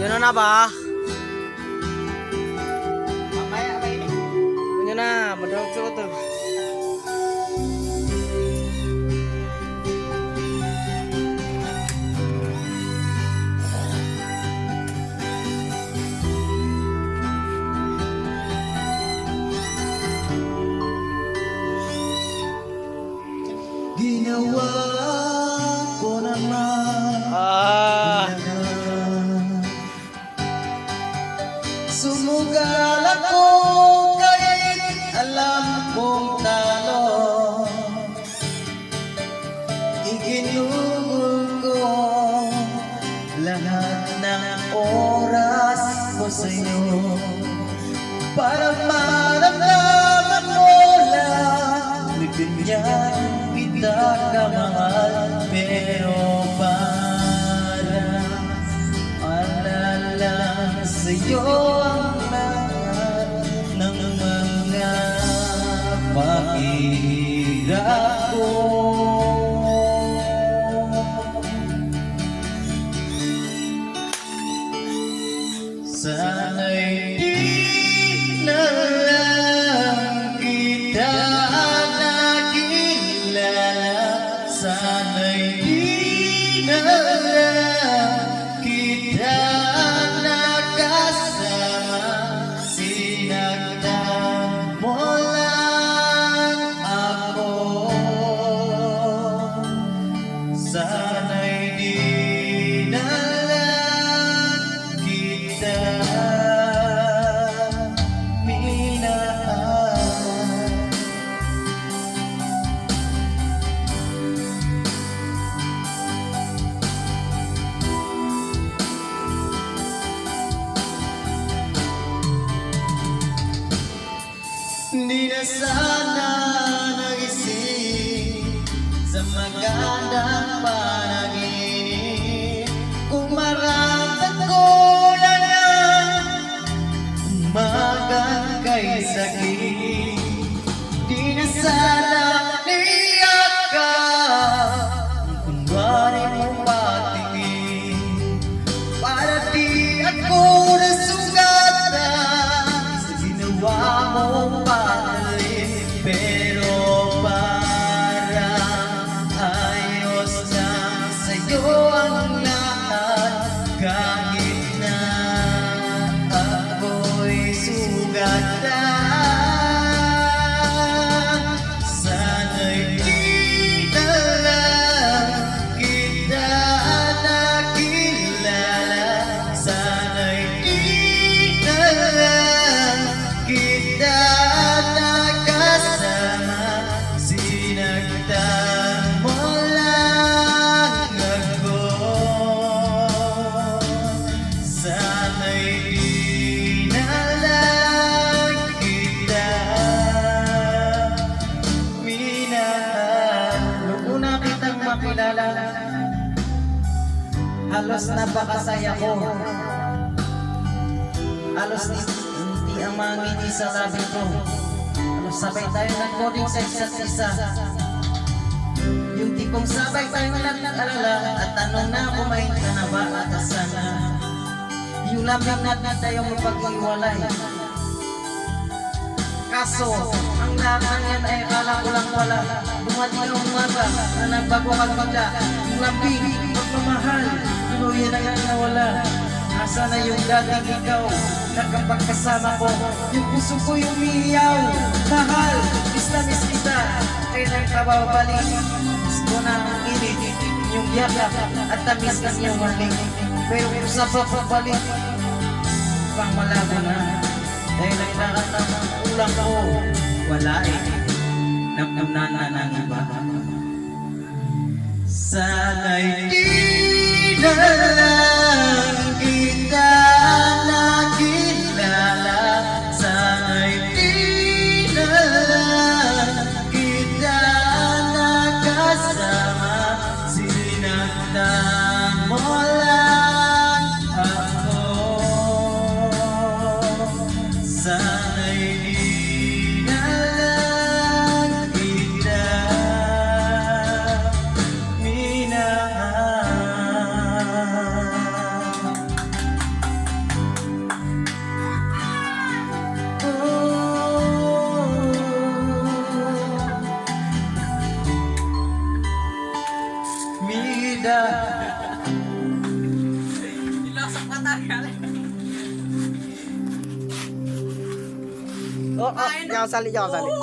Yun na ba? Mamaya ba ini? Yun na, madawag sa ito. Ginawa ko naman sumugal ako kahit alam kong talo. Iginugol ko lahat ng oras ko sa'yo para maramdaman mo lang bibigyan kita kamahal, pero para alala sa'yo ang lahat ng mga mahirap ko. Sana'y di na lang kita nakilala, sana'y di na lang kita nakasama, sinagtan mo lang ako. Sana'y di na lang kita minahal. Di na sana nagising sa magandang panaginip kung maramdaman ko na umagang kay sakit. Di na sana niyak ka kung kunwari mo patingin para di ako nasugatan sa ginawa mong panalim, pero parang ayos lang sa'yo ang lahat kahit na ako'y sugatan. Sana'y di na lang kita nakilala, sana'y di na lang kita nakasama, sinagtan mo lang ako. Sana'y di na lang kita minahal. Nung una kitang makilala, halos napakasaya ko. Halos hindi ang mangiti sa labi ko. Halos sabay tayo nag-coding sa isa't isa. Yung tipong sabay tayo nag-alala at tanong na kumain ka na ba at sana. Yung lamang na tayo mapag-iwalay. Kaso, ang lahat ng yan ay akala ko lang pala. Dumating ang umaga na nagbago ka bigla. Yung lambing, pagmamahal, tuluyan na yan nawala. Asa na yung dating ikaw na kapag kasama ko, yung puso ko yung umiyaw. Mahal, miss kita, kailan ka babalik? Gusto na ang init, yung yakap at tamis ng iyong maling. Pero kung sa pagbalik, pang malabo na. Dahil ang lahat ng ulang ko, wala eh, namnamnana ng iba. Sana'y di na lang kita nakilala, sana'y di na lang kita nakasama, sinagtan mo lang ako. Sana'y di na lang kita minahal. bida. Nilasak ka tayo. Oh, jangan salih, jangan salih.